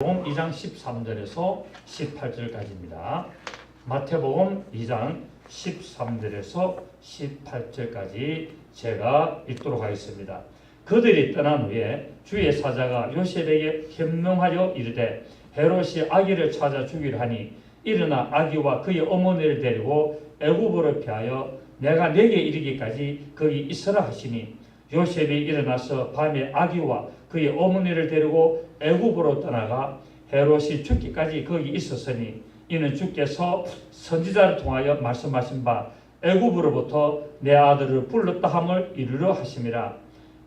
마태복음 2장 13절에서 18절까지입니다. 마태복음 2장 13절에서 18절까지 제가 읽도록 하겠습니다. 그들이 떠난 후에 주의 사자가 요셉에게 현명하여 이르되 헤롯이 아기를 찾아 죽이려 하니 일어나 아기와 그의 어머니를 데리고 애굽으로 피하여 내가 내게 이르기까지 거기 있으라 하시니 요셉이 일어나서 밤에 아기와 그의 어머니를 데리고 애굽으로 떠나가 헤롯이 죽기까지 거기 있었으니 이는 주께서 선지자를 통하여 말씀하신 바 애굽으로부터 내 아들을 불렀다 함을 이루려 하심이라.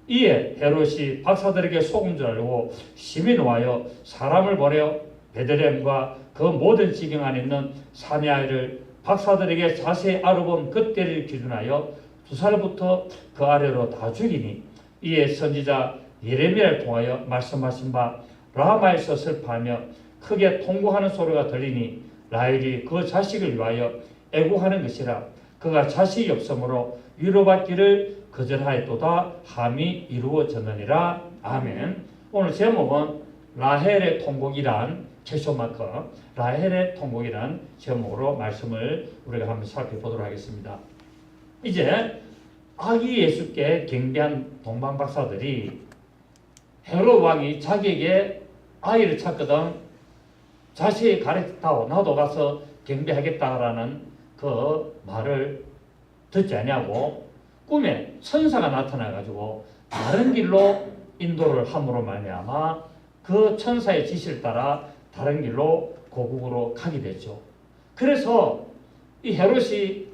이에 헤롯이 박사들에게 속은 줄 알고 심히 노하여 사람을 보내어 베들레헴과 그 모든 지경 안에 있는 사내 아이를 박사들에게 자세히 알아본 그때를 기준하여 2살부터 그 아래로 다 죽이니 이에 선지자 예레미야를 통하여 말씀하신 바 라마에서 슬퍼하며 크게 통곡하는 소리가 들리니 라헬이 그 자식을 위하여 애고하는 것이라. 그가 자식이 없으므로 위로받기를 거절하였도다 함이 이루어졌느니라. 아멘. 오늘 제목은 라헬의 통곡이란 퀘스천마크 라헬의 통곡이란 제목으로 말씀을 우리가 한번 살펴보도록 하겠습니다. 이제 아기 예수께 경배한 동방 박사들이 헤롯 왕이 자기에게 아이를 찾거든 자식이 가르쳤다고 나도 가서 경배하겠다라는 그 말을 듣지 않냐고 꿈에 천사가 나타나가지고 다른 길로 인도를 함으로 말미암아 그 천사의 지시를 따라 다른 길로 고국으로 가게 됐죠. 그래서 이 헤롯이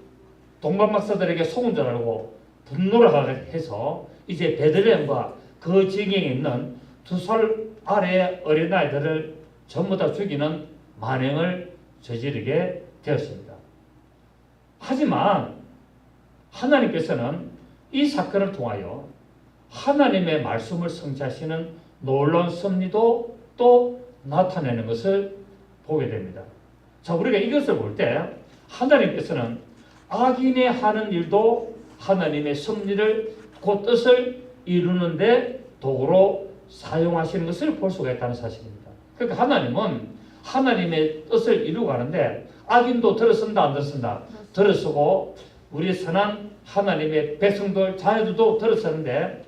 동방 박사들에게 속은 줄 알고 분노를 해서 이제 베들레헴과 그 지경에 있는 2살 아래의 어린아이들을 전부 다 죽이는 만행을 저지르게 되었습니다. 하지만 하나님께서는 이 사건을 통하여 하나님의 말씀을 성취하시는 놀라운 섭리도 또 나타내는 것을 보게 됩니다. 자, 우리가 이것을 볼 때 하나님께서는 악인이 하는 일도 하나님의 섭리를 그 뜻을 이루는데 도구로 사용하시는 것을 볼 수가 있다는 사실입니다. 그러니까 하나님은 하나님의 뜻을 이루고 가는데 악인도 들어쓴다 안 들어쓴다? 들어쓰고 우리 선한 하나님의 백성들 자녀들도 들어서는데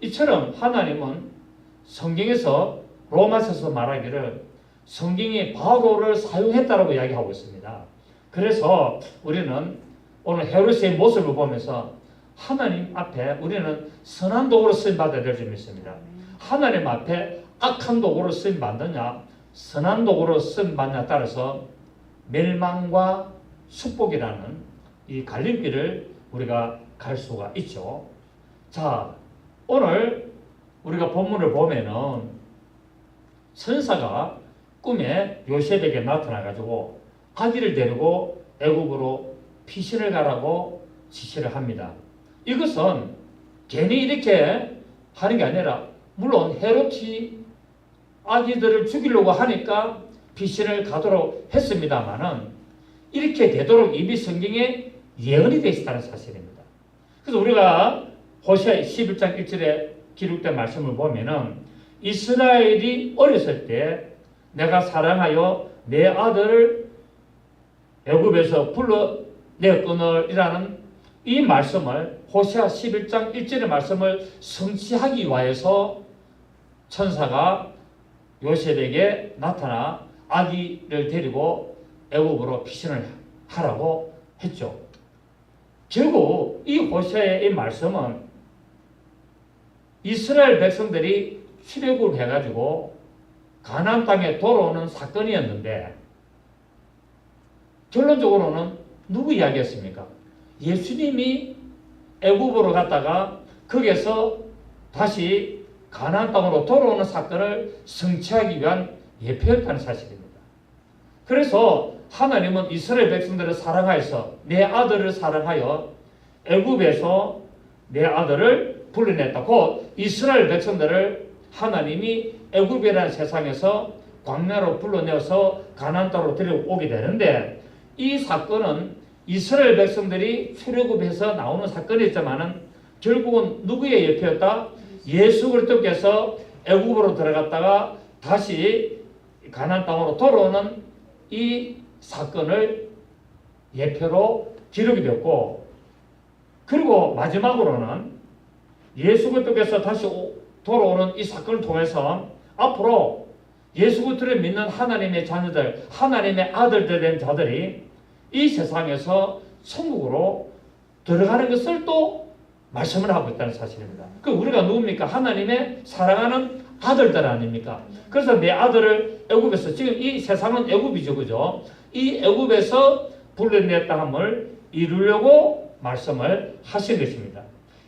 이처럼 하나님은 성경에서 로마서에서 말하기를 성경이 바로를 사용했다라고 이야기하고 있습니다. 그래서 우리는 오늘 헤롯의 모습을 보면서 하나님 앞에 우리는 선한 도구로 쓰임 받아야 될 점이 있습니다. 하나님 앞에 악한 도구로 쓰임 받느냐 선한 도구로 쓰임 받느냐에 따라서 멸망과 축복이라는 이 갈림길을 우리가 갈 수가 있죠. 자, 오늘 우리가 본문을 보면은 천사가 꿈에 요셉에게 나타나가지고 아기를 데리고 애굽으로 피신을 가라고 지시를 합니다. 이것은 괜히 이렇게 하는 게 아니라 물론 헤롯이 아기들을 죽이려고 하니까 피신을 가도록 했습니다만은 이렇게 되도록 이미 성경에 예언이 되어 있다는 사실입니다. 그래서 우리가 호세아 11장 1절에 기록된 말씀을 보면은 이스라엘이 어렸을 때 내가 사랑하여 내 아들을 애굽에서 불러내었거늘이라는 이 말씀을 호세아 11장 1절의 말씀을 성취하기 위하여서 천사가 요셉에게 나타나 아기를 데리고 애굽으로 피신을 하라고 했죠. 결국 이 호세아의 이 말씀은 이스라엘 백성들이 출애굽을 해가지고 가나안 땅에 돌아오는 사건이었는데 결론적으로는 누구 이야기였습니까? 예수님이 애굽으로 갔다가 거기에서 다시 가나안 땅으로 돌아오는 사건을 성취하기 위한 예표였다는 사실입니다. 그래서 하나님은 이스라엘 백성들을 사랑하여서 내 아들을 사랑하여 애굽에서 내 아들을 불러냈다. 곧 이스라엘 백성들을 하나님이 애굽이라는 세상에서 광야로 불러내어서 가나안 땅으로 데려오게 되는데 이 사건은 이스라엘 백성들이 출애굽해서 나오는 사건이었지만은 결국은 누구의 예표였다? 예수 그리스도께서 애굽으로 들어갔다가 다시 가나안 땅으로 돌아오는 이 사건을 예표로 기록이 되었고, 그리고 마지막으로는 예수 그리스도께서 다시 돌아오는 이 사건을 통해서 앞으로 예수 그리스도를 믿는 하나님의 자녀들, 하나님의 아들들 된 자들이 이 세상에서 천국으로 들어가는 것을 또 말씀을 하고 있다는 사실입니다. 그 우리가 누굽니까? 하나님의 사랑하는 아들들 아닙니까? 그래서 내 아들을 애굽에서, 지금 이 세상은 애굽이죠, 그죠? 이 애굽에서 불러냈다 함을 이루려고 말씀을 하신 것입니다.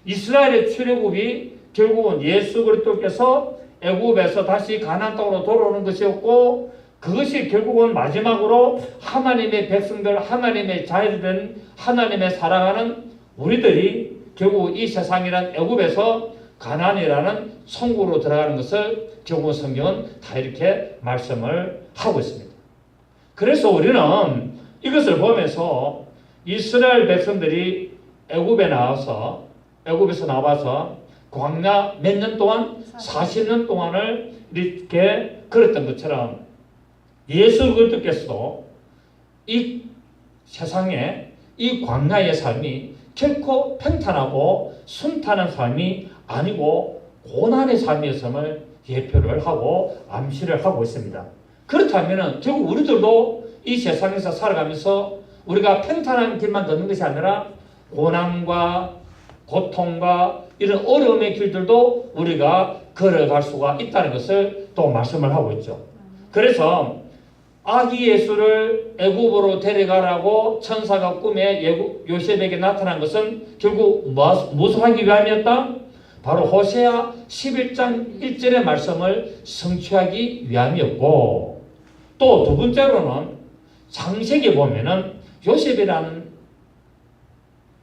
이스라엘의 출애굽이 결국은 예수 그리스도께서 애굽에서 다시 가나안 땅으로 돌아오는 것이었고, 그것이 결국은 마지막으로 하나님의 백성들, 하나님의 자녀된 하나님의 사랑하는 우리들이 결국 이 세상이란 애굽에서 가나안이라는 천국으로 들어가는 것을 결국 성경은 다 이렇게 말씀을 하고 있습니다. 그래서 우리는 이것을 보면서 이스라엘 백성들이 애굽에서 나와서 광야 몇 년 동안 40년 동안을 이렇게 걸었던 것처럼 예수 그리스도께서도 이 세상에 이 광야의 삶이 결코 평탄하고 순탄한 삶이 아니고 고난의 삶이었음을 예표를 하고 암시를 하고 있습니다. 그렇다면 결국 우리들도 이 세상에서 살아가면서 우리가 평탄한 길만 걷는 것이 아니라 고난과 고통과 이런 어려움의 길들도 우리가 걸어갈 수가 있다는 것을 또 말씀을 하고 있죠. 그래서 아기 예수를 애굽으로 데려가라고 천사가 꿈에 요셉에게 나타난 것은 결국 무엇을 하기 위함이었다? 바로 호세아 11장 1절의 말씀을 성취하기 위함이었고, 또 두 번째로는 창세기에 보면은 요셉이라는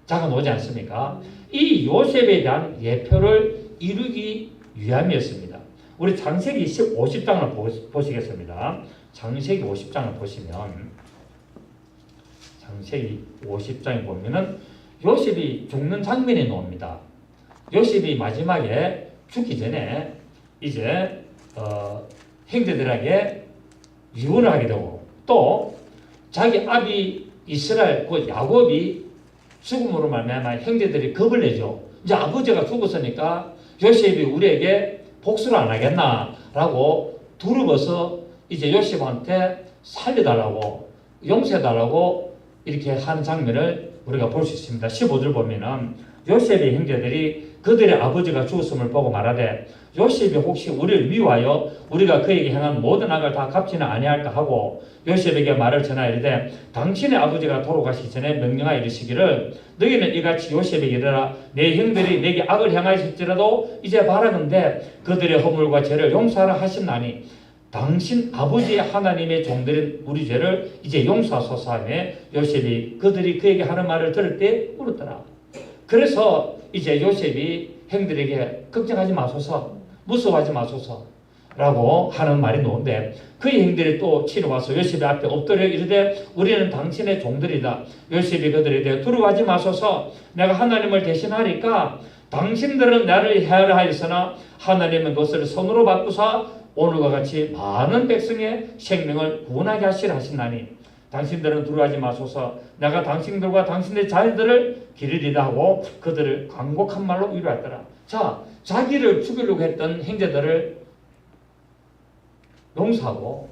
자가 나오지 않습니까? 이 요셉에 대한 예표를 이루기 위함이었습니다. 우리 창세기 50장을 보시겠습니다. 창세기 50장을 보시면, 창세기 50장에 보면은 요셉이 죽는 장면이 나옵니다. 요셉이 마지막에 죽기 전에 이제 형제들에게 유언을 하게 되고, 또 자기 아비 이스라엘 그 야곱이 죽음으로 말미암아 형제들이 겁을 내죠. 이제 아버지가 죽었으니까 요셉이 우리에게 복수를 안 하겠나라고 두려워서 이제 요셉한테 살려달라고, 용서해달라고 이렇게 하는 장면을 우리가 볼 수 있습니다. 15절 보면은 요셉의 형제들이 그들의 아버지가 죽었음을 보고 말하되, 요셉이 혹시 우리를 미워하여 우리가 그에게 행한 모든 악을 다 갚지는 아니할까 하고 요셉에게 말을 전하여 이르되, 당신의 아버지가 돌아가시기 전에 명령하여 이르시기를, 너희는 이같이 요셉에게 이르라, 내 형들이 내게 악을 행하실지라도 이제 바라는데 그들의 허물과 죄를 용서하라 하셨나니 당신 아버지의 하나님의 종들인 우리 죄를 이제 용서하소서 하며 요셉이 그들이 그에게 하는 말을 들을 때 울었더라. 그래서 이제 요셉이 형들에게 걱정하지 마소서, 무서워하지 마소서 라고 하는 말이 나오는데, 그의 형들이 또 치러와서 요셉의 앞에 엎드려 이르되, 우리는 당신의 종들이다. 요셉이 그들에 대해 두려워하지 마소서, 내가 하나님을 대신하리까 당신들은 나를 해하려 하였으나 하나님은 그것을 손으로 바꾸사 오늘과 같이 많은 백성의 생명을 구원하게 하시라 하시나니 당신들은 두려워하지 마소서, 내가 당신들과 당신의 자녀들을 기르리다 하고 그들을 간곡한 말로 위로하더라. 자, 자기를 죽이려고 했던 형제들을 용서하고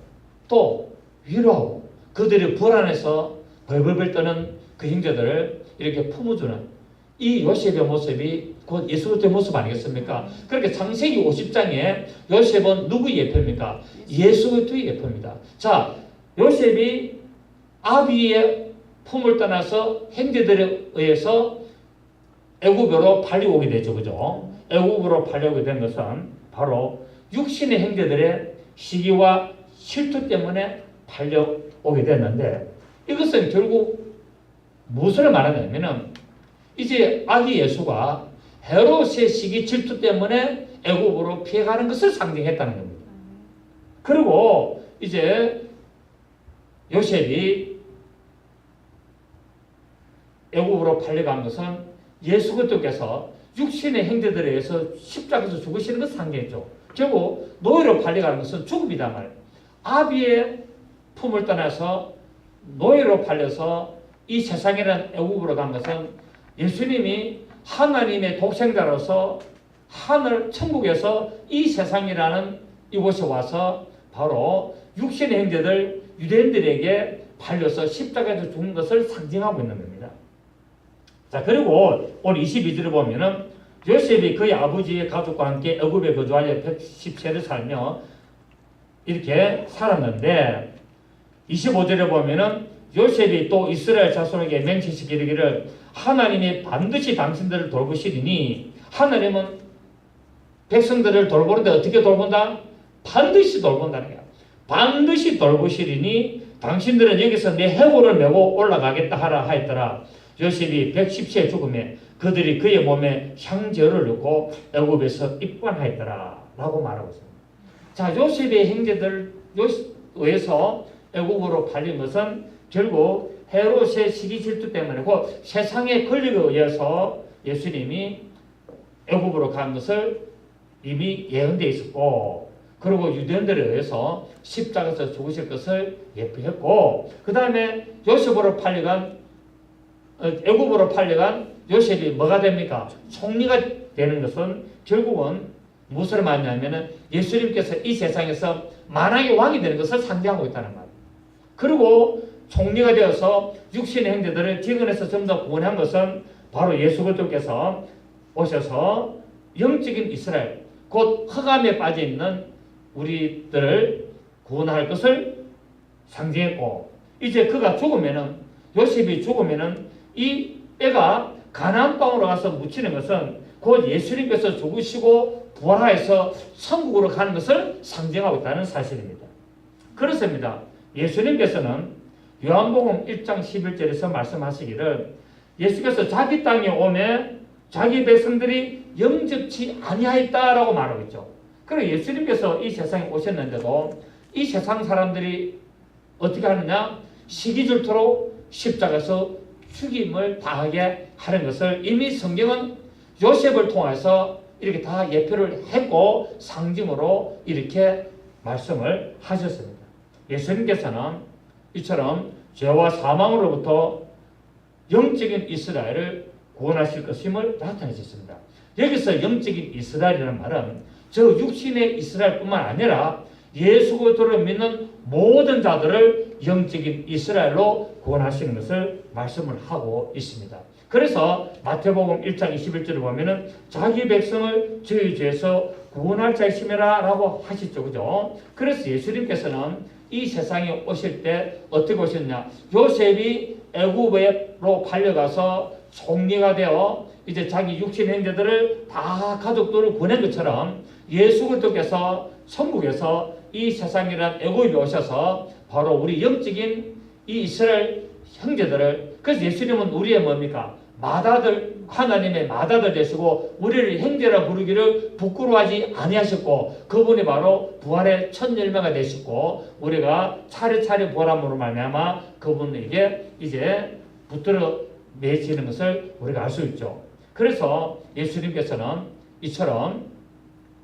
또 위로하고 그들이 불안해서 벌벌벌 떠는 그 형제들을 이렇게 품어주는 이 요셉의 모습이 곧 예수 그리스도의 모습 아니겠습니까? 그렇게 창세기 50장에 요셉은 누구의 예표입니까? 예수 그리스도의 예표입니다. 자, 요셉이 아비의 품을 떠나서 형제들에 의해서 애굽으로 팔려오게 되죠. 그죠? 애굽으로 팔려오게 된 것은 바로 육신의 형제들의 시기와 실투 때문에 팔려오게 됐는데, 이것은 결국 무엇을 말하냐면은 이제 아기 예수가 헤롯의 시기 질투 때문에 애굽으로 피해가는 것을 상징했다는 겁니다. 그리고 이제 요셉이 애굽으로 팔려간 것은 예수 그리스도께서 육신의 형제들에 의해서 십자가에서 죽으시는 것을 상징했죠. 결국 노예로 팔려가는 것은 죽음이다 말. 아비의 품을 떠나서 노예로 팔려서 이 세상이라는 애국으로 간 것은 예수님이 하나님의 독생자로서 하늘 천국에서 이 세상이라는 이곳에 와서 바로 육신의 형제들 유대인들에게 팔려서 십자가에서 죽은 것을 상징하고 있는 겁니다. 자, 그리고 오늘 22절을 보면은 요셉이 그의 아버지의 가족과 함께 애굽에 거주하여 110세를 살며 이렇게 살았는데 25절에 보면은 요셉이 또 이스라엘 자손에게 맹세시키기를 하나님이 반드시 당신들을 돌보시리니 하나님은 백성들을 돌보는데 어떻게 돌본다? 반드시 돌본다는 거야. 반드시 돌보시리니 당신들은 여기서 내 해골을 메고 올라가겠다 하라 하였더라. 요셉이 110세에 죽음에 그들이 그의 몸에 향제를 넣고 애굽에서 입관하였더라 라고 말하고 있습니다. 자, 요셉의 형제들 의해서 애국으로 팔린 것은 결국 헤롯의 시기 질투 때문이고 세상의 권력에 의해서 예수님이 애국으로 간 것을 이미 예언되어 있었고, 그리고 유대인들에 의해서 십자가에서 죽으실 것을 예표했고, 그 다음에 요셉으로 팔려간 애국으로 팔려간 요셉이 뭐가 됩니까? 총리가 되는 것은 결국은 무엇을 말하냐면은 예수님께서 이 세상에서 만왕의 왕이 되는 것을 상징하고 있다는 말. 그리고 총리가 되어서 육신의 형제들을 기근에서 전부 다 구원한 것은 바로 예수 그리스도께서 오셔서 영적인 이스라엘, 곧 흑암에 빠져 있는 우리들을 구원할 것을 상징했고, 이제 그가 죽으면은, 요셉이 죽으면은 이 뼈가 가나안 땅으로 가서 묻히는 것은 곧 예수님께서 죽으시고 부활하여서 천국으로 가는 것을 상징하고 있다는 사실입니다. 그렇습니다. 예수님께서는 요한복음 1장 11절에서 말씀하시기를 예수께서 자기 땅에 오매 자기 백성들이 영접치 아니하였다라고 말하고 있죠. 그리고 예수님께서 이 세상에 오셨는데도 이 세상 사람들이 어떻게 하느냐? 시기 질투로 십자가에서 죽임을 당하게 하는 것을 이미 성경은 요셉을 통해서 이렇게 다 예표를 했고 상징으로 이렇게 말씀을 하셨습니다. 예수님께서는 이처럼 죄와 사망으로부터 영적인 이스라엘을 구원하실 것임을 나타내셨습니다. 여기서 영적인 이스라엘이라는 말은 저 육신의 이스라엘뿐만 아니라 예수 그리스도를 믿는 모든 자들을 영적인 이스라엘로 구원하시는 것을 말씀을 하고 있습니다. 그래서 마태복음 1장 21절을 보면은 자기 백성을 저희 죄에서 구원할 자이심이라 라고 하시죠. 그죠? 그래서 예수님께서는 이 세상에 오실 때 어떻게 오셨냐? 요셉이 애굽으로 팔려가서 총리가 되어 이제 자기 육신 형제들을 다 가족들을 보낸 것처럼 예수 그리스도께서 천국에서 이 세상이란 애굽에 오셔서 바로 우리 영적인 이 이스라엘 형제들을, 그래서 예수님은 우리의 뭡니까? 맏아들, 하나님의 맏아들 되시고 우리를 형제라 부르기를 부끄러워하지 아니하셨고 그분이 바로 부활의 첫 열매가 되시고 우리가 차례차례 부활함으로 말미암아 그분에게 이제 붙들어 매지는 것을 우리가 알 수 있죠. 그래서 예수님께서는 이처럼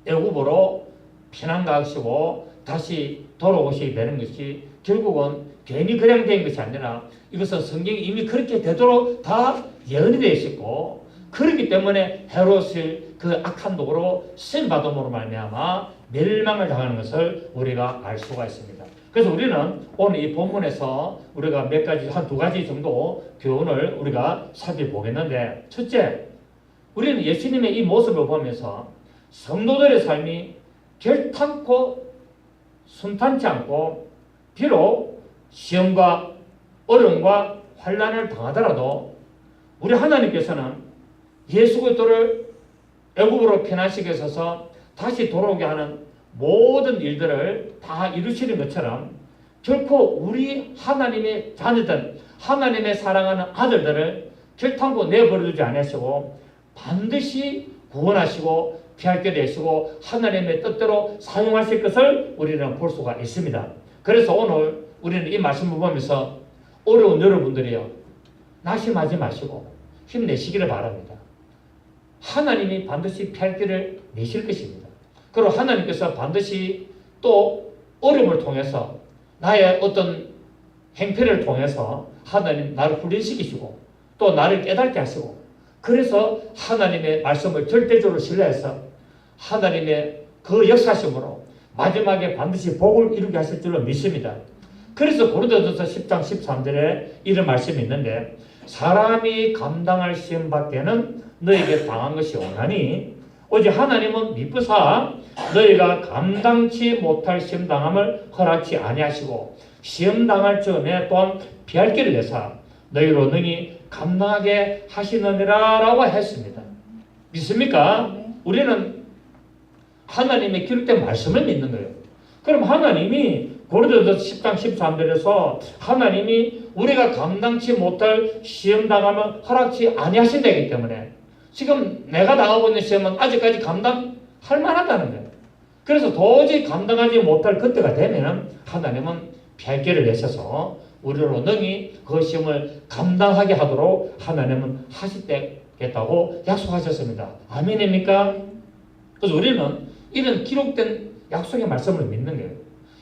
애굽으로 피난 가시고 다시 돌아오시게 되는 것이 결국은 괜히 그냥 된 것이 아니라 이것은 성경이 이미 그렇게 되도록 다 예언이 되어 있었고, 그렇기 때문에 헤롯을 그 악한 도구로 쓰임받음으로 말미암아 멸망을 당하는 것을 우리가 알 수가 있습니다. 그래서 우리는 오늘 이 본문에서 우리가 몇 가지, 한 두 가지 정도 교훈을 우리가 살펴보겠는데, 첫째, 우리는 예수님의 이 모습을 보면서 성도들의 삶이 결탄코 순탄치 않고 비록 시험과 어려움과 환난을 당하더라도 우리 하나님께서는 예수 그리스도를 애굽으로 피난시켜서 다시 돌아오게 하는 모든 일들을 다 이루시는 것처럼 결코 우리 하나님의 자녀들, 하나님의 사랑하는 아들들을 결탄코 내버려두지 않으시고 반드시 구원하시고 피하게 되시고 하나님의 뜻대로 사용하실 것을 우리는 볼 수가 있습니다. 그래서 오늘 우리는 이 말씀을 보면서 어려운 여러분들이요, 낙심하지 마시고 힘내시기를 바랍니다. 하나님이 반드시 피할 길을 내실 것입니다. 그리고 하나님께서 반드시 또 어려움을 통해서 나의 어떤 행패를 통해서 하나님 나를 훈련시키시고 또 나를 깨닫게 하시고 그래서 하나님의 말씀을 절대적으로 신뢰해서 하나님의 그 역사심으로 마지막에 반드시 복을 이루게 하실 줄로 믿습니다. 그래서 고린도전서 10장 13절에 이런 말씀이 있는데 사람이 감당할 시험 밖에는 너에게 당한 것이 없나니 오직 하나님은 미쁘사 너희가 감당치 못할 시험 당함을 허락치 아니하시고 시험 당할 즈음에 또한 피할 길을 내사 너희로 능히 감당하게 하시느니라 라고 했습니다. 믿습니까? 우리는 하나님의 기록된 말씀을 믿는 거예요. 그럼 하나님이 고린도전서 10장 13절에서 하나님이 우리가 감당치 못할 시험 당하면 허락치 아니하신다기 때문에 지금 내가 당하고 있는 시험은 아직까지 감당할 만하다는 거예요. 그래서 도저히 감당하지 못할 그때가 되면 하나님은 피할 길을 내셔서 우리로 능히 그 시험을 감당하게 하도록 하나님은 하시겠다고 약속하셨습니다. 아멘입니까? 그래서 우리는 이런 기록된 약속의 말씀을 믿는 거예요.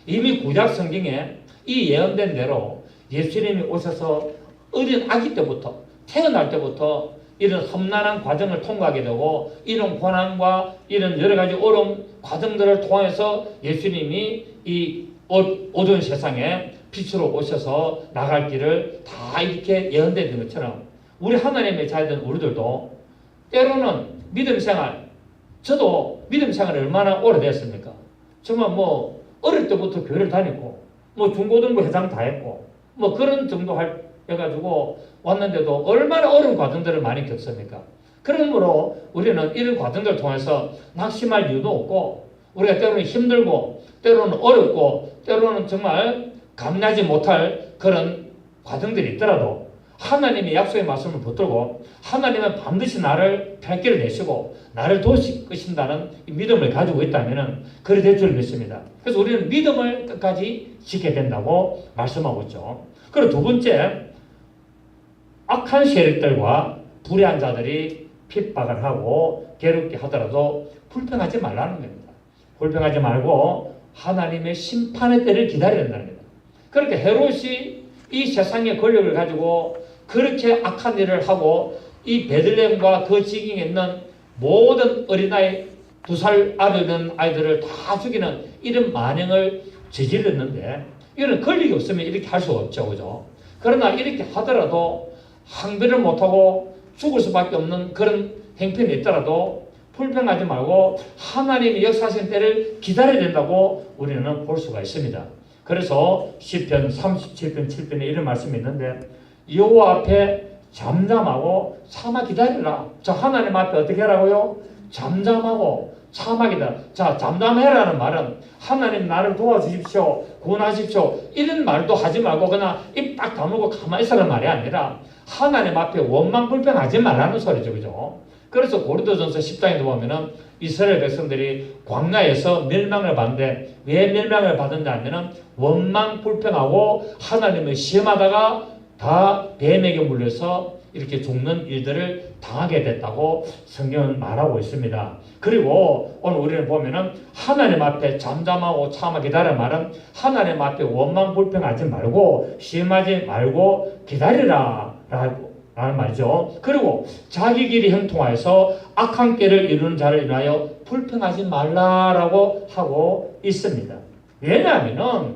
이미 구약 성경에 이 예언된 대로 예수님이 오셔서 어린 아기 때부터 태어날 때부터 이런 험난한 과정을 통과하게 되고 이런 고난과 이런 여러 가지 어려운 과정들을 통해서 예수님이 이 어두운 세상에 빛으로 오셔서 나갈 길을 다 이렇게 예언된 것처럼 우리 하나님의 자녀된 우리들도 때로는 믿음 생활 저도 믿음 생활이 얼마나 오래됐습니까? 정말 뭐 어릴 때부터 교회를 다녔고 뭐 중고등부 회장 다 했고 뭐 그런 정도 해가지고 왔는데도 얼마나 어려운 과정들을 많이 겪습니까? 그러므로 우리는 이런 과정들을 통해서 낙심할 이유도 없고 우리가 때로는 힘들고 때로는 어렵고 때로는 정말 감내하지 못할 그런 과정들이 있더라도 하나님의 약속의 말씀을 붙들고 하나님은 반드시 나를 갈 길을 내시고 나를 도우신다는 믿음을 가지고 있다면 그래 될 줄 믿습니다. 그래서 우리는 믿음을 끝까지 지켜야 된다고 말씀하고 있죠. 그리고 두 번째, 악한 세력들과 불의한 자들이 핍박을 하고 괴롭게 하더라도 불평하지 말라는 겁니다. 불평하지 말고 하나님의 심판의 때를 기다려야 된다는 겁니다. 그렇게 헤롯이 이 세상의 권력을 가지고 그렇게 악한 일을 하고 이 베들레헴과 그 지경에 있는 모든 어린아이 2살 아래는 아이들을 다 죽이는 이런 만행을 저질렀는데 이런 권력이 없으면 이렇게 할 수 없죠. 그죠? 그러나 이렇게 하더라도 항변을 못하고 죽을 수밖에 없는 그런 행편이 있더라도 불평하지 말고 하나님의 역사하신 때를 기다려야 된다고 우리는 볼 수가 있습니다. 그래서 시편 37편 7편에 이런 말씀이 있는데 여호와 앞에 잠잠하고 참아 기다리라. 자, 하나님 앞에 어떻게 하라고요? 잠잠하고 참아 기다려. 자, 잠잠해라는 말은 하나님 나를 도와주십시오. 구원하십시오. 이런 말도 하지 말고 그냥 입 딱 다물고 가만히 있으라는 말이 아니라 하나님 앞에 원망 불평하지 말라는 소리죠. 그죠? 그래서 고린도전서 10장에 보면은 이스라엘 백성들이 광야에서 멸망을 받는데 왜 멸망을 받는지 하면은 원망 불평하고 하나님을 시험하다가 다 뱀에게 물려서 이렇게 죽는 일들을 당하게 됐다고 성경은 말하고 있습니다. 그리고 오늘 우리는 보면은 하나님 앞에 잠잠하고 참아 기다리는 말은 하나님 앞에 원망 불평하지 말고 시험하지 말고 기다리라 라는 말이죠. 그리고 자기 길이 형통하여서 악한 길을 이루는 자를 인하여 불평하지 말라라고 하고 있습니다. 왜냐하면은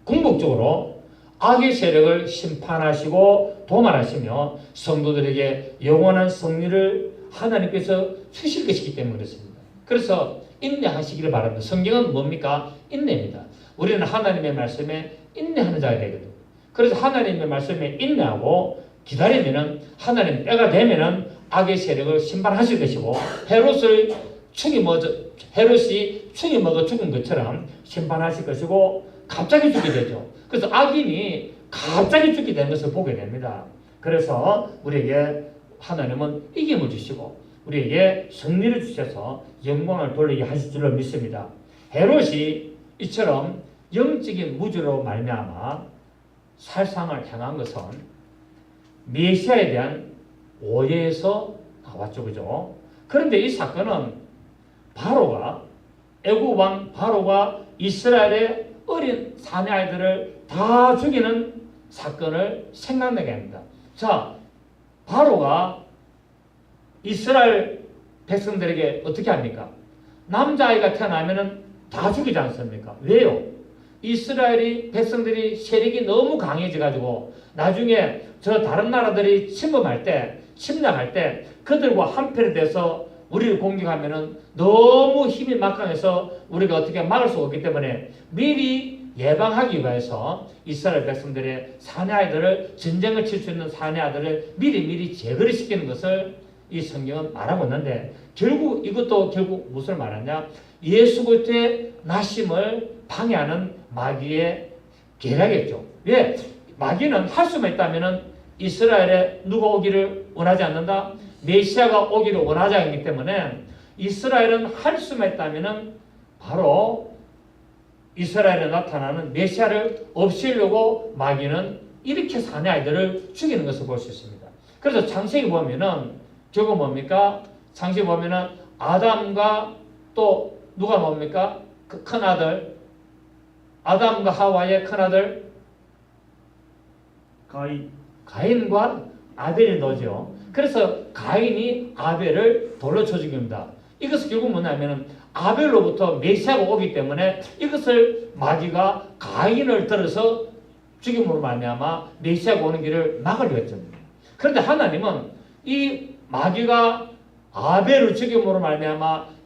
궁극적으로 악의 세력을 심판하시고 도말하시며 성도들에게 영원한 승리를 하나님께서 주실 것이기 때문에 그렇습니다. 그래서 인내하시기를 바랍니다. 성경은 뭡니까? 인내입니다. 우리는 하나님의 말씀에 인내하는 자가 되거든요. 그래서 하나님의 말씀에 인내하고 기다리면은 하나님 때가 되면은 악의 세력을 심판하실 것이고 헤롯이 축이 먹어 죽은 것처럼 심판하실 것이고 갑자기 죽게 되죠. 그래서 악인이 갑자기 죽게 된 것을 보게 됩니다. 그래서 우리에게 하나님은 이김을 주시고 우리에게 승리를 주셔서 영광을 돌리게 하실 줄로 믿습니다. 헤롯이 이처럼 영적인 무지로 말미암아 살상을 향한 것은 메시아에 대한 오해에서 나왔죠. 그죠? 그런데 이 사건은 애굽 왕 바로가 이스라엘의 어린 사내 아이들을 다 죽이는 사건을 생각나게 합니다. 자, 바로가 이스라엘 백성들에게 어떻게 합니까? 남자아이가 태어나면은 다 죽이지 않습니까? 왜요? 이스라엘이 백성들이 세력이 너무 강해져 가지고 나중에 저 다른 나라들이 침범할 때, 침략할 때 그들과 한패를 돼서 우리를 공격하면은 너무 힘이 막강해서 우리가 어떻게 막을 수 없기 때문에 미리 예방하기 위해서 이스라엘 백성들의 사내 아이들을, 전쟁을 칠 수 있는 사내 아들을 미리 제거를 시키는 것을 이 성경은 말하고 있는데, 이것도 결국 무엇을 말하냐? 예수 그리스도의 나심을 방해하는 마귀의 계략이겠죠. 왜? 마귀는 할 수만 있다면은 이스라엘에 누가 오기를 원하지 않는다? 메시아가 오기를 원하지 않기 때문에 이스라엘은 할 수만 있다면은 바로 이스라엘에 나타나는 메시아를 없애려고 마귀는 이렇게 사내 아이들을 죽이는 것을 볼 수 있습니다. 그래서 창세기 보면은 결국 뭡니까? 창세기 보면은 아담과 또 누가 뭡니까? 그 큰아들, 아담과 하와의 큰아들 가인과 아벨이 너죠. 그래서 가인이 아벨을 돌로 쳐 죽입니다. 이것은 결국 뭐냐면은 아벨로부터 메시아가 오기 때문에 이것을 마귀가 가인을 들어서 죽임으로 말미암아 메시아가 오는 길을 막으려 했죠. 그런데 하나님은 이 마귀가 아벨을 죽임으로 말미암아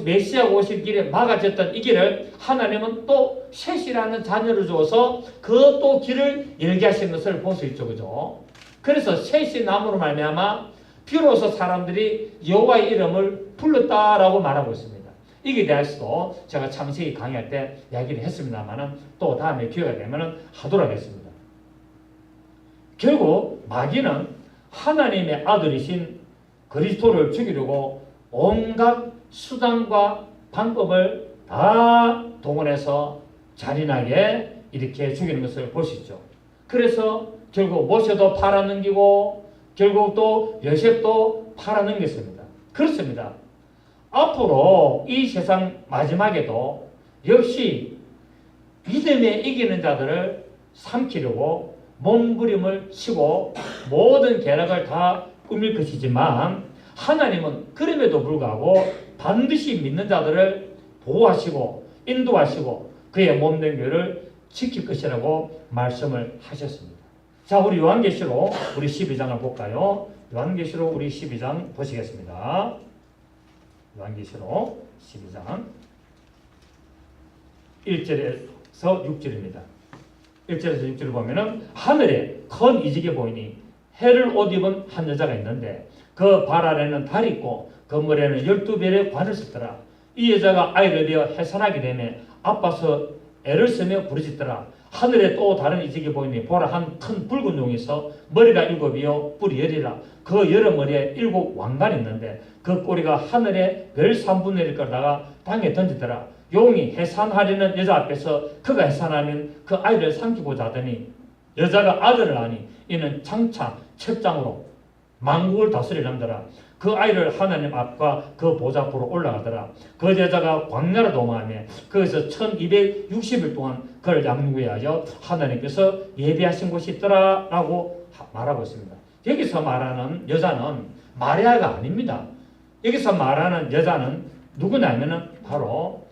메시아가 오실 길에 막아졌던 이 길을 하나님은 또 셋이라는 자녀를 주어서 그 또 길을 열게 하신 것을 볼 수 있죠. 그죠? 그래서 셋이 남으로 말미암아 비로소 사람들이 여호와의 이름을 불렀다라고 말하고 있습니다. 이게 대해서도 제가 창세기 강의할 때 이야기를 했습니다만은 또 다음에 기회가 되면 하도록 하겠습니다. 결국 마귀는 하나님의 아들이신 그리스도를 죽이려고 온갖 수단과 방법을 다 동원해서 잔인하게 이렇게 죽이는 것을 볼 수 있죠. 그래서 결국 모세도 팔아넘기고 결국 또 요셉도 팔아넘겼습니다. 그렇습니다. 앞으로 이 세상 마지막에도 역시 믿음에 이기는 자들을 삼키려고 몸부림을 치고 모든 계략을 다 꾸밀 것이지만 하나님은 그럼에도 불구하고 반드시 믿는 자들을 보호하시고 인도하시고 그의 몸된 교회를 지킬 것이라고 말씀을 하셨습니다. 자, 우리 요한계시록 우리 12장을 볼까요? 요한계시록 우리 12장 보시겠습니다. 요한계시록 12장 1절에서 6절입니다. 1절에서 6절을 보면은 하늘에 큰 이직이 보이니 해를 옷 입은 한 여자가 있는데 그 발 아래는 달이 있고 그 머리에는 12별의 관을 썼더라. 이 여자가 아이를 되어 해산하게 되매 아파서 애를 쓰며 부르짖더라. 하늘에 또 다른 이직이 보이니 보라 한 큰 붉은 용이 있어 머리가 7이요 뿔이 10이라. 그 여러 머리에 7 왕관이 있는데 그 꼬리가 하늘에 별 3분의 1을 끌다가 땅에 던지더라. 용이 해산하려는 여자 앞에서 그가 해산하면 그 아이를 삼키고자 하더니 여자가 아들을 낳으니 이는 장차 첫장으로 만국을 다스리려더라. 그 아이를 하나님 앞과 그 보좌 앞으로 올라가더라. 그 여자가 광야로 도망하며 거기서 1260일 동안 그를 양육하여 하나님께서 예비하신 곳이 있더라 라고 말하고 있습니다. 여기서 말하는 여자는 마리아가 아닙니다. 여기서 말하는 여자는 누구냐면은 바로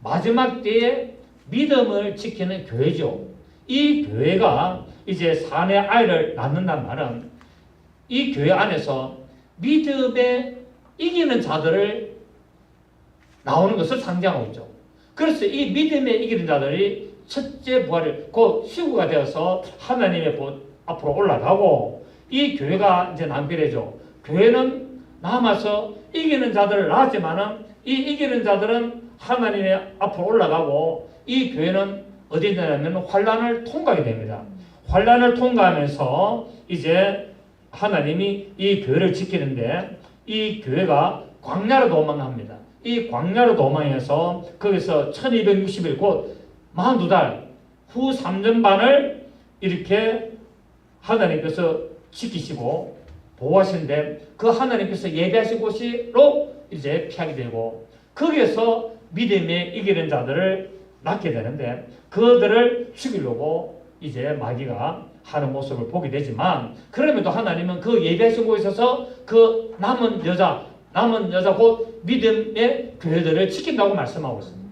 마지막 때에 믿음을 지키는 교회죠. 이 교회가 이제 사내 아이를 낳는단 말은 이 교회 안에서 믿음에 이기는 자들을 나오는 것을 상징하고 있죠. 그래서 이 믿음에 이기는 자들이 첫째 부활을 곧 시구가 되어서 하나님의 앞으로 올라가고 이 교회가 이제 남편이죠. 교회는 남아서 이기는 자들을 낳았지만은 이 이기는 자들은 하나님의 앞으로 올라가고 이 교회는 어디 있냐면 환란을 통과하게 됩니다. 환란을 통과하면서 이제 하나님이 이 교회를 지키는데 이 교회가 광야로 도망합니다. 이 광야로 도망해서 거기서 1260일 곧 42달 후 3년 반을 이렇게 하나님께서 지키시고 보호하시는데 그 하나님께서 예배하신 곳으로 이제 피하게 되고 거기에서 믿음에 이기는 자들을 낳게 되는데 그들을 죽이려고 이제 마귀가 하는 모습을 보게 되지만 그럼에도 하나님은 그 예비하신 곳에 있어서 그 남은 여자 곧 믿음의 교회들을 지킨다고 말씀하고 있습니다.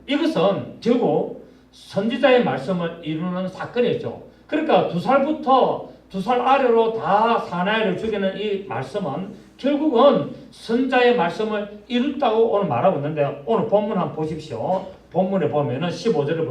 이것은 결국 선지자의 말씀을 이루는 사건이죠. 그러니까 2살부터 2살 아래로 다 사나이를 죽이는 이 말씀은 결국은 선자의 말씀을 이뤘다고 오늘 말하고 있는데 오늘 본문 한번 보십시오. 본문에 보면은 15절을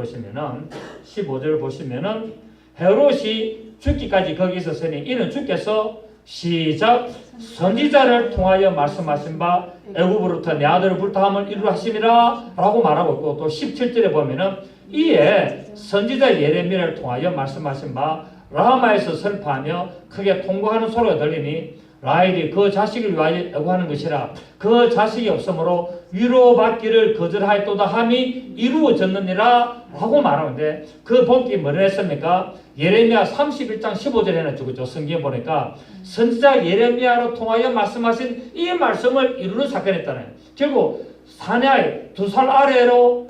보시면은 헤롯이 죽기까지 거기 있었으니 이는 주께서 시작 선지자를 통하여 말씀하신 바 애굽으로부터 내 아들을 불타함을 이루라 하심이라 라고 말하고 있고 또 17절에 보면은 이에 선지자 예레미야를 통하여 말씀하신 바 라마에서 슬퍼하며 크게 통곡하는 소리가 들리니 라헬이 그 자식을 위하여 애고하는 것이라 그 자식이 없으므로 위로받기를 거절하였도다 함이 이루어졌느니라 라고 말하는데 그 복이 뭐를 했습니까? 예레미야 31장 15절에 해놨죠. 그죠? 성경에 보니까 선지자 예레미야로 통하여 말씀하신 이 말씀을 이루는 사건이었다는 결국 사내아이 2살 아래로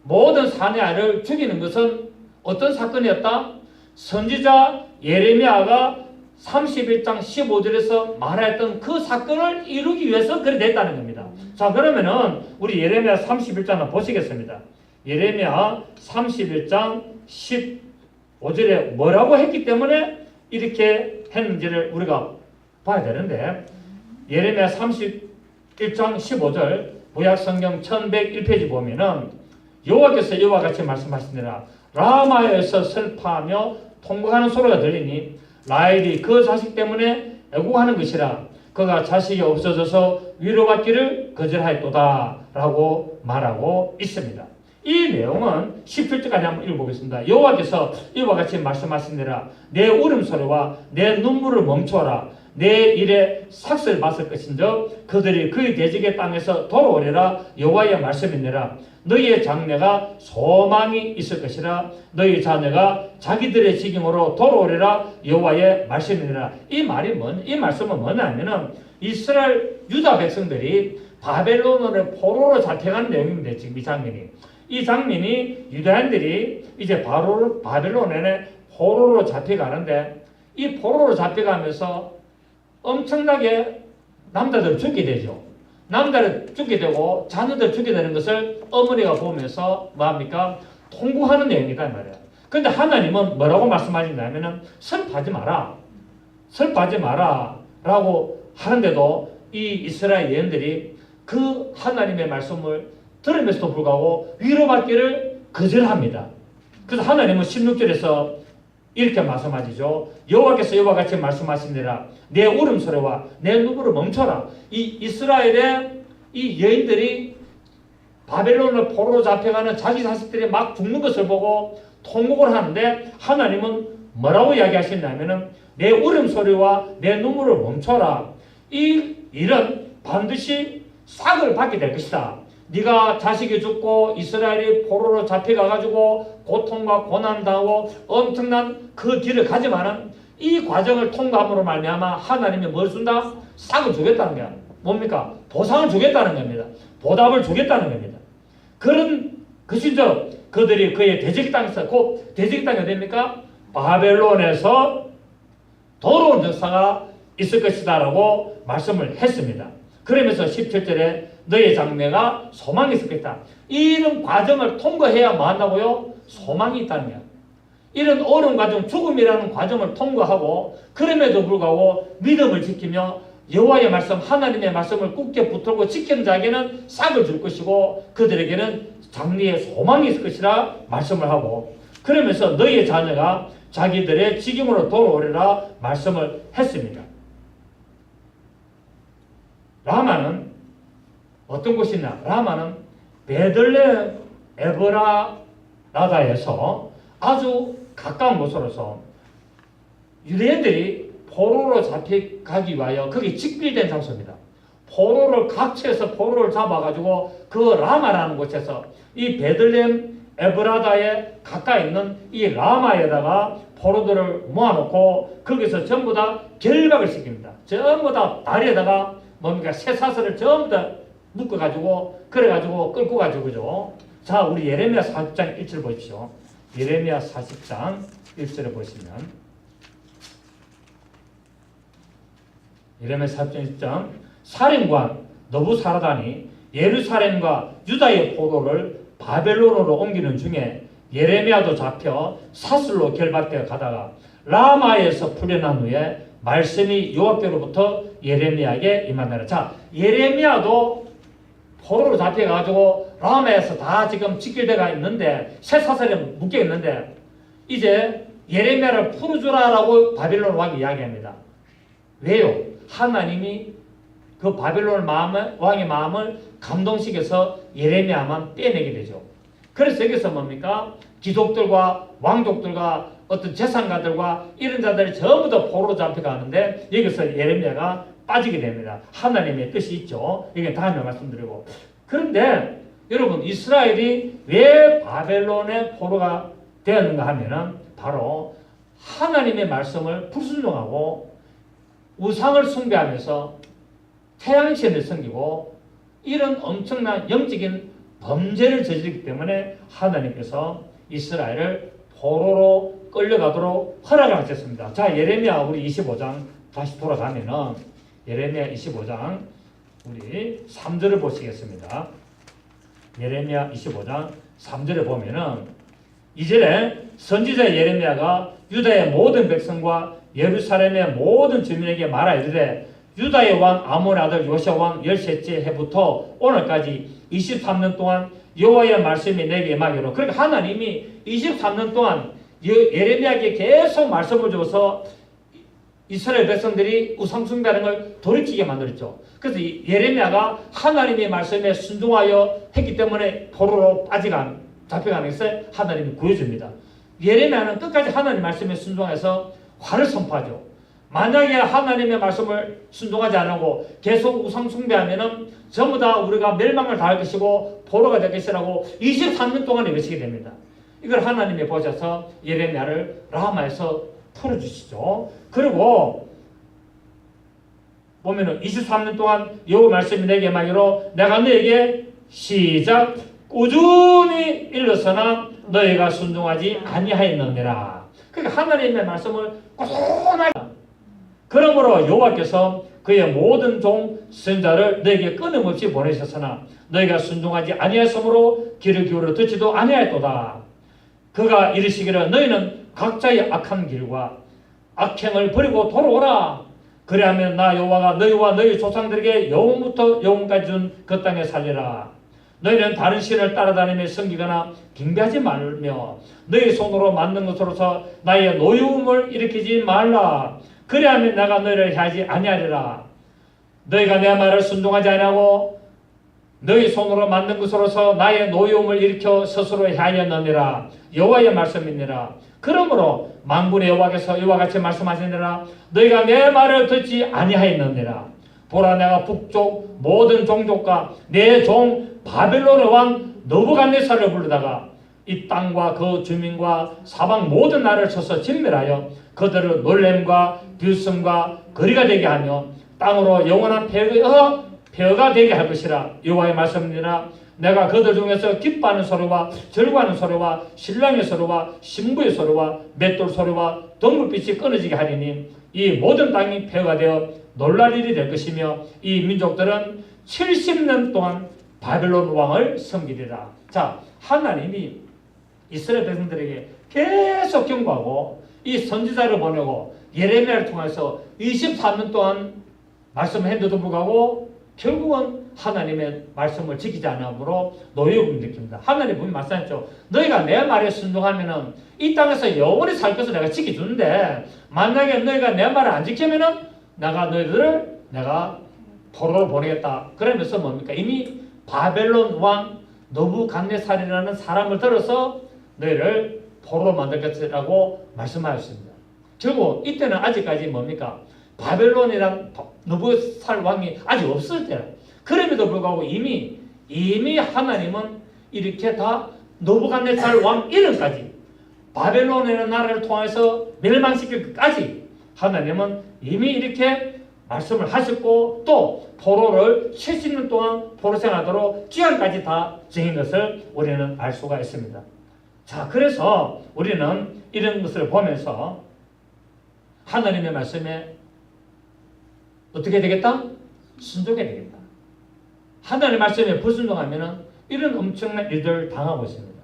모든 사내아이를 죽이는 것은 어떤 사건이었다? 선지자 예레미야가 31장 15절에서 말했던 그 사건을 이루기 위해서 그래 됐다는 겁니다. 자, 그러면은 우리 예레미야 31장을 보시겠습니다. 예레미야 31장 15절에 뭐라고 했기 때문에 이렇게 했는지를 우리가 봐야 되는데 예레미야 31장 15절 구약성경 1101페이지 보면은 여호와께서 이와 같이 말씀하시니라 라마에서 슬퍼하며 통곡하는 소리가 들리니 라헬이 그 자식 때문에 애국하는 것이라 그가 자식이 없어져서 위로받기를 거절하였도다 라고 말하고 있습니다. 이 내용은 17절까지 한번 읽어보겠습니다. 여호와께서 이와 같이 말씀하시니라 내 울음소리와 내 눈물을 멈춰라 내 일에 삭슬 받을 것인즉 그들이 그의 대적의 땅에서 돌아오리라 여호와의 말씀이니라 너희의 장래가 소망이 있을 것이라 너희 자녀가 자기들의 지경으로 돌아오리라 여호와의 말씀이니라. 이 말씀은 뭐냐면은 이스라엘 유다 백성들이 바벨론으로 포로로 잡혀가는 내용입니다. 지금 이 장면이 유다인들이 이제 바로 바벨론에 포로로 잡혀가는데 이 포로로 잡혀가면서 엄청나게 남자들을 죽게 되죠. 남자를 죽게 되고 자녀들 죽게 되는 것을 어머니가 보면서 뭐합니까? 통곡하는 내용이다 말이에요. 근데 하나님은 뭐라고 말씀하시냐면은 슬퍼하지 마라 라고 하는데도 이 이스라엘 여인들이 그 하나님의 말씀을 들으면서도 불구하고 위로받기를 거절합니다. 그래서 하나님은 16절에서 이렇게 말씀하시죠. 여호와께서 이와 같이 말씀하시니라 내 울음소리와 내 눈물을 멈춰라. 이 이스라엘의 이 여인들이 바벨론을 포로로 잡혀가는 자기 자식들이 막 죽는 것을 보고 통곡을 하는데 하나님은 뭐라고 이야기하시냐면은 내 울음소리와 내 눈물을 멈춰라. 이 일은 반드시 삭을 받게 될 것이다. 네가 자식이 죽고 이스라엘이 포로로 잡혀가가지고 고통과 고난 당하고 엄청난 그 뒤를 가지만은 이 과정을 통과함으로 말미암아 하나님이 뭘 준다? 삭을 주겠다는 거야. 뭡니까? 보상을 주겠다는 겁니다. 보답을 주겠다는 겁니다. 그런 것인즉 그들이 그의 대적 땅에서 곧 대적 땅이 어디입니까? 바벨론에서 돌아온 역사가 있을 것이다 라고 말씀을 했습니다. 그러면서 17절에 너의 장래가 소망이 있었겠다. 이런 과정을 통과해야 뭐 한다고요? 소망이 있다는 거야. 이런 어려운 과정, 죽음이라는 과정을 통과하고 그럼에도 불구하고 믿음을 지키며 여호와의 말씀, 하나님의 말씀을 굳게 붙들고 지키는 자에게는 삭을 줄 것이고 그들에게는 장래의 소망이 있을 것이라 말씀을 하고 그러면서 너희의 자녀가 자기들의 지경으로 돌아오리라 말씀을 했습니다. 라마는 어떤 곳이냐? 라마는 베들레헴 에브라다에서 아주 가까운 곳으로서 유대인들이 포로로 잡혀가기 위하여 거기 직빌된 장소입니다. 포로를 각처에서 포로를 잡아가지고 그 라마라는 곳에서 이 베들레헴 에브라다에 가까이 있는 이 라마에다가 포로들을 모아놓고 거기서 전부 다 결박을 시킵니다. 전부 다 다리에다가 뭡니까? 쇠사슬을 전부 다 묶어가지고 그래가지고 끌고 가지고 그죠? 자, 우리 예레미야 40장 1절 보십시오. 예레미야 40장 1절에 보시면 예레미야 40장 1절 사령관 너부사라단이 예루살렘과 유다의 포로를 바벨론으로 옮기는 중에 예레미야도 잡혀 사슬로 결박되어 가다가 라마에서 풀려난 후에 말씀이 여호와께로부터 예레미야에게 임하니라. 자, 예레미야도 포로로 잡혀가지고 라마에서 다 지금 직결되어 있는데 쇠사슬에 묶여 있는데 이제 예레미야를 풀어주라라고 바빌론 왕이 이야기합니다. 왜요? 하나님이 그 바빌론 왕의 마음을 감동시켜서 예레미야만 빼내게 되죠. 그래서 여기서 뭡니까? 귀족들과 왕족들과 어떤 재산가들과 이런 자들이 전부 다 포로로 잡혀가는데 여기서 예레미야가 빠지게 됩니다. 하나님의 뜻이 있죠. 이게 다음에 말씀드리고. 그런데 여러분 이스라엘이 왜 바벨론의 포로가 되었는가 하면은 바로 하나님의 말씀을 불순종하고 우상을 숭배하면서 태양신을 섬기고 이런 엄청난 영적인 범죄를 저지르기 때문에 하나님께서 이스라엘을 포로로 끌려가도록 허락을 하셨습니다. 자, 예레미야 우리 25장 다시 돌아가면은 예레미야 25장 우리 3절을 보시겠습니다. 예레미야 25장 3절에 보면은 2절에 선지자 예레미야가 유다의 모든 백성과 예루살렘의 모든 주민에게 말하 이르되 유다의 왕 아몬의 아들 요시아 왕 13째 해부터 오늘까지 23년 동안 여호와의 말씀이 내게 임하기로. 그러니까 하나님이 23년 동안 예레미야에게 계속 말씀을 줘서 이스라엘 백성들이 우상 숭배하는 걸 돌이키게 만들었죠. 그래서 예레미야가 하나님의 말씀에 순종하여 했기 때문에 포로로 잡혀가는 것을 하나님이 구해줍니다. 예레미야는 끝까지 하나님 말씀에 순종해서 화를 선포하죠. 만약에 하나님의 말씀을 순종하지 않고 계속 우상 숭배하면은 전부 다 우리가 멸망을 당할 것이고 포로가 될 것이라고 23년 동안에 외치게 됩니다. 이걸 하나님이 보셔서 예레미야를 라마에서 풀어주시죠. 그리고 보면은 23년 동안 여호와 말씀이 내게 임하기로 내가 너에게 시작 꾸준히 일러서나 너희가 순종하지 아니하였느니라. 그러니까 하나님의 말씀을 꾸준하게 그러므로 여호와께서 그의 모든 종 선자를 너에게 끊임없이 보내셨으나 너희가 순종하지 아니하였으므로 귀를 기울여 듣지도 아니하였도다. 그가 이르시기를 너희는 각자의 악한 길과 악행을 버리고 돌아오라. 그리하면 나 여호와가 너희와 너희 조상들에게 영원부터 영원까지 준 그 땅에 살리라. 너희는 다른 신을 따라다니며 섬기거나 빙배하지 말며 너희 손으로 만든 것으로서 나의 노여움을 일으키지 말라. 그리하면 내가 너희를 해하지 아니하리라. 너희가 내 말을 순종하지 아니하고 너희 손으로 만든 것으로서 나의 노여움을 일으켜 스스로 해하였느니라. 여호와의 말씀이니라. 그러므로 만군의 여호와께서 이와 같이 말씀하시니라. 너희가 내 말을 듣지 아니하였느니라. 보라 내가 북쪽 모든 종족과 내 종 바벨론의 왕 느부갓네살을 부르다가 이 땅과 그 주민과 사방 모든 나라를 쳐서 진멸하여 그들을 놀램과 비웃음과 거리가 되게 하며 땅으로 영원한 폐허가 되게 할 것이라. 여호와의 말씀이니라. 내가 그들 중에서 기뻐하는 소리와 절구하는 소리와 신랑의 소리와 신부의 소리와 맷돌 소리와 동물빛이 끊어지게 하리니 이 모든 땅이 폐허가 되어 놀랄 일이 될 것이며 이 민족들은 70년 동안 바벨론 왕을 섬기리라. 자, 하나님이 이스라엘 백성들에게 계속 경고하고 이 선지자를 보내고 예레미야를 통해서 24년 동안 말씀을 했는데도 불구하고 결국은 하나님의 말씀을 지키지 않으므로 노여움을 느낍니다. 하나님 분명히 말씀하셨죠. 너희가 내 말에 순종하면은 이 땅에서 영원히 살 것을 내가 지켜주는데 만약에 너희가 내 말을 안 지키면은 너희들을 내가 포로로 보내겠다. 그러면서 뭡니까? 이미 바벨론 왕 느부갓네살이라는 사람을 들어서 너희를 포로로 만들 것이라고 말씀하셨습니다. 결국 이때는 아직까지 뭡니까? 바벨론이란 느부갓네살 왕이 아직 없을 때라. 그럼에도 불구하고 이미 하나님은 이렇게 다 느부갓네살 왕 이름까지 바벨론이라는 나라를 통해서 멸망시킬 것까지 하나님은 이미 이렇게 말씀을 하셨고 또 포로를 70년 동안 포로 생활하도록 기한까지 다 정한 것을 우리는 알 수가 있습니다. 자, 그래서 우리는 이런 것을 보면서 하나님의 말씀에 어떻게 되겠다? 순종해야 되겠다. 하나님의 말씀에 불순종하면 이런 엄청난 일들을 당하고 있습니다.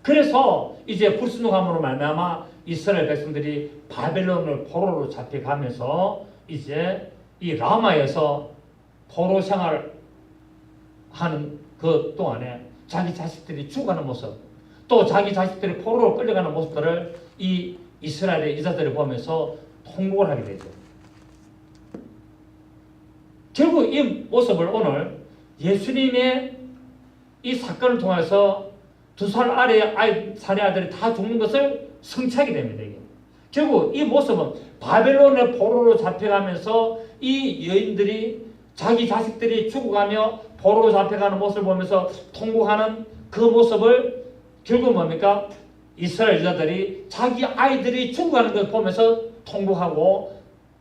그래서 이제 불순종함으로 말미암아 이스라엘 백성들이 바벨론을 포로로 잡혀가면서 이제 이 라마에서 포로 생활하는 그 동안에 자기 자식들이 죽어가는 모습, 또 자기 자식들이 포로로 끌려가는 모습들을 이 이스라엘의 이자들을 보면서 통곡을 하게 되죠. 결국 이 모습을 오늘 예수님의 이 사건을 통해서 2살 아래의 사내 아들이 다 죽는 것을 성취하게 됩니다. 이게. 결국 이 모습은 바벨론의 포로로 잡혀가면서 이 여인들이 자기 자식들이 죽어가며 포로로 잡혀가는 모습을 보면서 통곡하는 그 모습을 결국 뭡니까? 이스라엘 여자들이 자기 아이들이 죽어가는 것을 보면서 통곡하고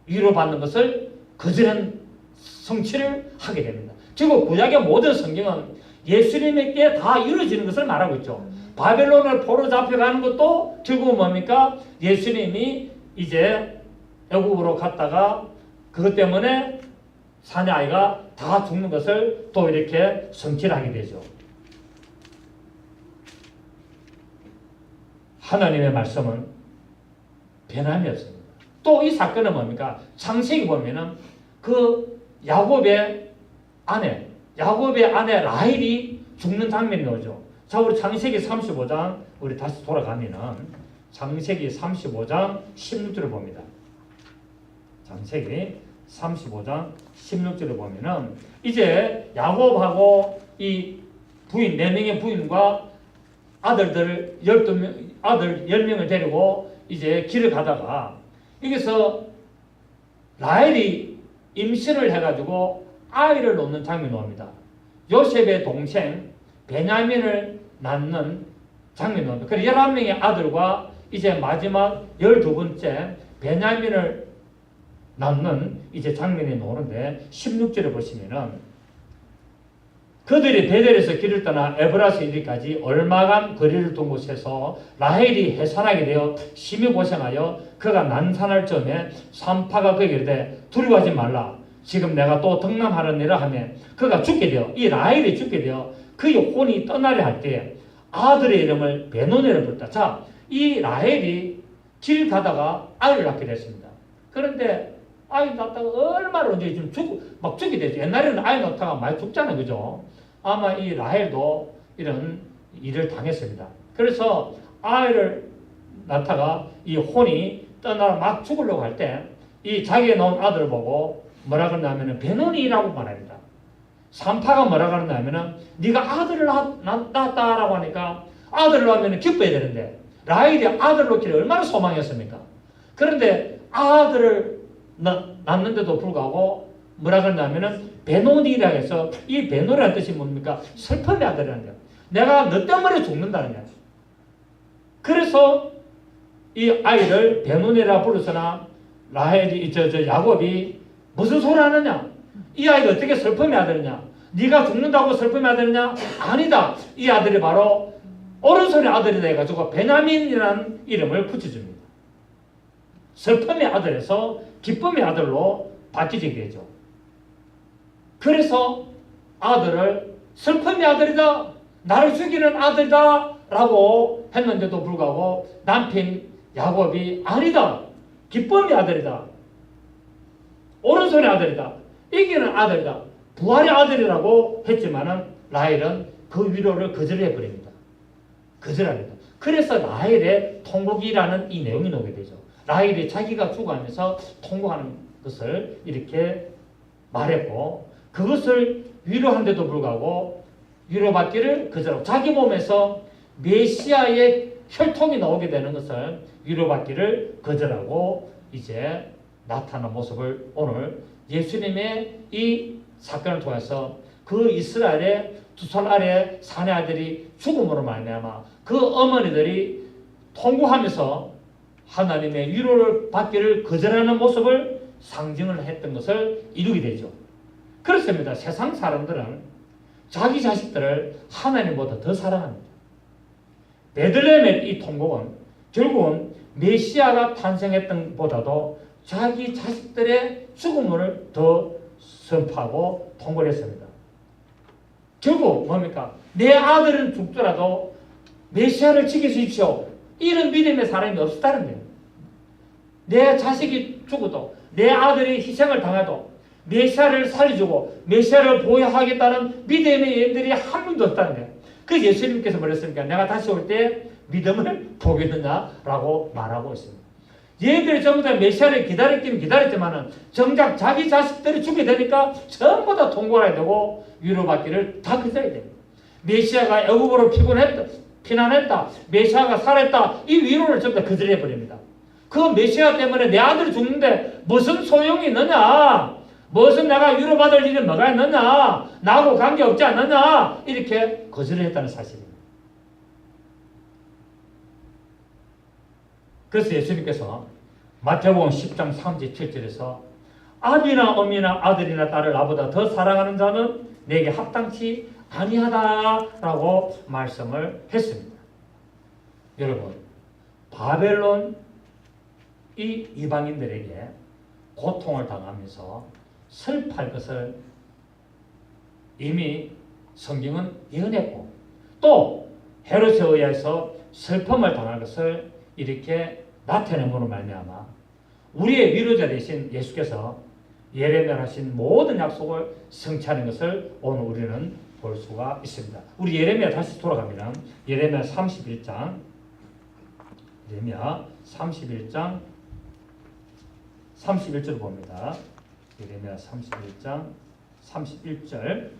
위로받는 것을 거절한 성취를 하게 됩니다. 결국 구약의 모든 성경은 예수님에게 다 이루어지는 것을 말하고 있죠. 바벨론을 포로 잡혀가는 것도 결국은 뭡니까? 예수님이 이제 애국으로 갔다가 그것 때문에 사내 아이가 다 죽는 것을 또 이렇게 성취를 하게 되죠. 하나님의 말씀은 변함이 없습니다. 또 이 사건은 뭡니까? 창세기 보면은 그 야곱의 아내 라헬이 죽는 장면이 나오죠. 자, 우리 창세기 35장 우리 다시 돌아가면은 창세기 35장 16절을 봅니다. 창세기 35장 16절을 보면은 이제 야곱하고 이 부인 4명의 부인과 아들 10명을 데리고 이제 길을 가다가 여기서 라헬이 임신을 해가지고 아이를 놓는 장면이 나옵니다. 요셉의 동생 베냐민을 낳는 장면이 나옵니다. 그래서 11명의 아들과 이제 마지막 12번째 베냐민을 낳는 이제 장면이 나오는데 16절에 보시면은 그들이 베델에서 길을 떠나 에브라스 이르기까지 얼마간 거리를 둔 곳에서 라헬이 해산하게 되어 심히 고생하여 그가 난산할 즈음에 산파가 그에게 이르되 두려워하지 말라. 지금 내가 또 등남하느니라 하며 그가 죽게 되어 이 라헬이 죽게 되어 그의 혼이 떠나려 할 때에 아들의 이름을 베노니라 부르다. 자, 이 라헬이 길 가다가 아이를 낳게 됐습니다. 그런데 아이 낳다가 얼마나 언제 막 죽게 되죠. 옛날에는 아이 낳다가 많이 죽잖아요, 그죠? 아마 이 라헬도 이런 일을 당했습니다. 그래서 아이를 낳다가 이 혼이 떠나 막 죽으려고 할 때 이 자기가 낳은 아들을 보고 뭐라 그러냐면은 베노니라고 말합니다. 산파가 뭐라 그러냐면은 네가 아들을 낳았다라고 하니까 아들을 낳으면 기뻐야 되는데 라헬이 아들을 낳기를 얼마나 소망했습니까? 그런데 아들을 낳는데도 불구하고 뭐라 그러냐면은 베노니라 해서 이 베노라는 뜻이 뭡니까? 슬픔의 아들이라는 거예요. 내가 너 때문에 죽는다는 거예요. 그래서 이 아이를 베노니라 부르서나 라헬이 야곱이 무슨 소리 하느냐? 이 아이가 어떻게 슬픔의 아들이냐? 네가 죽는다고 슬픔의 아들이냐? 아니다. 이 아들이 바로 오른손의 아들이다 해가지고 베냐민이라는 이름을 붙여줍니다. 슬픔의 아들에서 기쁨의 아들로 바뀌게 되죠. 그래서 아들을 슬픔의 아들이다, 나를 죽이는 아들이다 라고 했는데도 불구하고 남편 야곱이 아니다, 기쁨의 아들이다, 오른손의 아들이다, 이기는 아들이다, 부활의 아들이라고 했지만은 라헬은 그 위로를 거절해버립니다. 거절합니다. 그래서 라헬의 통곡이라는 이 내용이 나오게 되죠. 라헬이 자기가 죽어가면서 통곡하는 것을 이렇게 말했고 그것을 위로한데도 불구하고 위로받기를 거절하고 자기 몸에서 메시아의 혈통이 나오게 되는 것을 위로받기를 거절하고 이제 나타난 모습을 오늘 예수님의 이 사건을 통해서 그 이스라엘의 2살 아래 사내 아들이 죽음으로 말미암아 그 어머니들이 통곡하면서 하나님의 위로를 받기를 거절하는 모습을 상징을 했던 것을 이루게 되죠. 그렇습니다. 세상 사람들은 자기 자식들을 하나님보다 더 사랑합니다. 베들레헴의 이 통곡은 결국은 메시아가 탄생했던 보다도 자기 자식들의 죽음을 더 선포하고 통곡을 했습니다. 결국 뭡니까? 내 아들은 죽더라도 메시아를 지켜주십시오. 이런 믿음의 사람이 없었다는 거예요. 내 자식이 죽어도 내 아들이 희생을 당해도 메시아를 살려주고 메시아를 보호하겠다는 믿음의 여인들이 한 명도 없다는 거예요. 그래서 예수님께서 뭐랬습니까? 내가 다시 올 때 믿음을 보겠느냐라고 말하고 있습니다. 얘들이 전부 다 메시아를 기다렸긴 기다렸지만은 정작 자기 자식들이 죽게 되니까 전부 다 통곡해야 되고 위로받기를 다 거절해야 됩니다. 메시아가 애국으로 피난했다. 메시아가 살았다. 이 위로를 전부 다 거절해 버립니다. 그 메시아 때문에 내 아들이 죽는데 무슨 소용이 있느냐? 무슨 내가 위로받을 일이 뭐가 있느냐? 나하고 관계없지 않느냐? 이렇게 거절을 했다는 사실입니다. 그래서 예수님께서 마태복음 10장 37절에서 아비나 어미나 아들이나 딸을 나보다 더 사랑하는 자는 내게 합당치 아니하다라고 말씀을 했습니다. 여러분, 바벨론 이 이방인들에게 고통을 당하면서 슬퍼할 것을 이미 성경은 예언했고 또 헤롯에 의해서 슬픔을 당할 것을 이렇게 나타내므로 말미암아 우리의 위로자 되신 예수께서 예레미야 하신 모든 약속을 성취하는 것을 오늘 우리는 볼 수가 있습니다. 우리 예레미야 다시 돌아갑니다. 예레미야 31장 예레미야 31장 31절 봅니다. 예레미야 31장 31절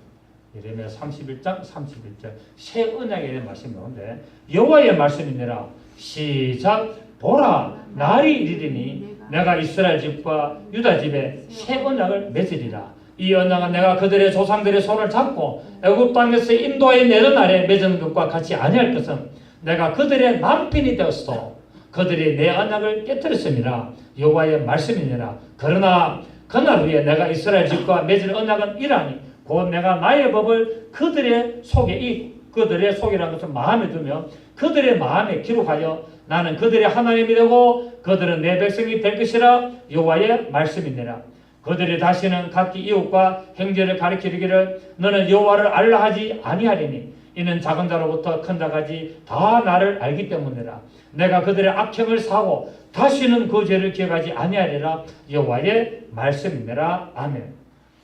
예레미야 31장 31절 새 언약에 대한 말씀이 나오는데 여호와의 말씀이니라 시작 보라 날이 이르리니 내가 이스라엘 집과 유다 집에 새 언약을 맺으리라. 이 언약은 내가 그들의 조상들의 손을 잡고 애굽 땅에서 인도하여 내는 날에 맺은 것과 같이 아니할 것은 내가 그들의 남편이 되었어. 그들이 내 언약을 깨뜨렸음이라. 여호와의 말씀이니라. 그러나 그날 후에 내가 이스라엘 집과 맺을 언약은 이라니 곧 내가 나의 법을 그들의 속에 이 그들의 속이라는 것은 마음에 두며 그들의 마음에 기록하여 나는 그들의 하나님이 되고 그들은 내 백성이 될 것이라. 여호와의 말씀이니라. 그들이 다시는 각기 이웃과 형제를 가리키기를 너는 여호와를 알라 하지 아니하리니 이는 작은 자로부터 큰 자까지 다 나를 알기 때문이라. 내가 그들의 악행을 사고 다시는 그 죄를 기억하지 아니하리라. 여호와의 말씀이니라. 아멘.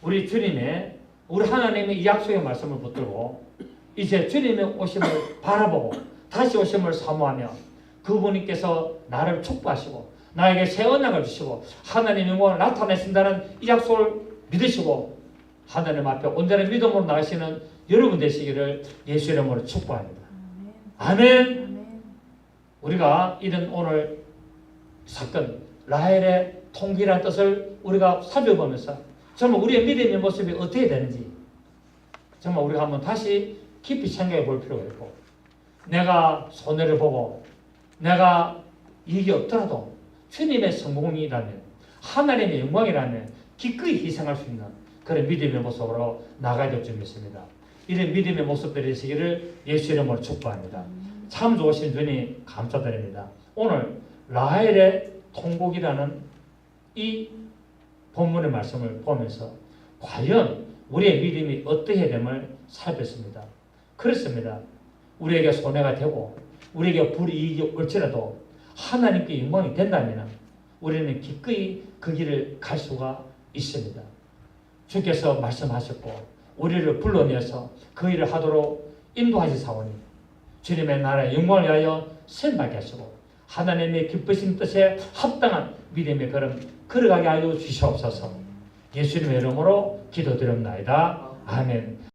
우리 주님의 우리 하나님의 이 약속의 말씀을 붙들고 이제 주님의 오심을 바라보고 다시 오심을 사모하며 그분께서 나를 축복하시고 나에게 새 언약을 주시고 하나님의 영광을 나타내신다는 이 약속을 믿으시고 하나님 앞에 온전한 믿음으로 나가시는 여러분 되시기를 예수 이름으로 축복합니다. 아멘. 우리가 이런 오늘 사건 라헬의 통기라는 뜻을 우리가 살펴보면서 정말 우리의 믿음의 모습이 어떻게 되는지 정말 우리가 한번 다시 깊이 생각해 볼 필요가 있고 내가 손해를 보고 내가 이익이 없더라도 주님의 성공이라면 하나님의 영광이라면 기꺼이 희생할 수 있는 그런 믿음의 모습으로 나가야 될 줄 믿습니다. 이런 믿음의 모습들이 되시기를 예수 이름으로 축복합니다. 참 좋으신 주님 감사드립니다. 오늘 라헬의 통곡이라는 이 본문의 말씀을 보면서 과연 우리의 믿음이 어떻게 됨을 살폈습니다. 그렇습니다. 우리에게 손해가 되고 우리에게 불이익이 올지라도 하나님께 영광이 된다면 우리는 기꺼이 그 길을 갈 수가 있습니다. 주께서 말씀하셨고 우리를 불러내서 그 일을 하도록 인도하시사오니 주님의 나라의 영광을 위하여 쓰임받게 하시고 하나님의 기쁘신 뜻에 합당한 믿음의 걸음 걸어가게 하여 주시옵소서. 예수님의 이름으로 기도드립니다. 아멘.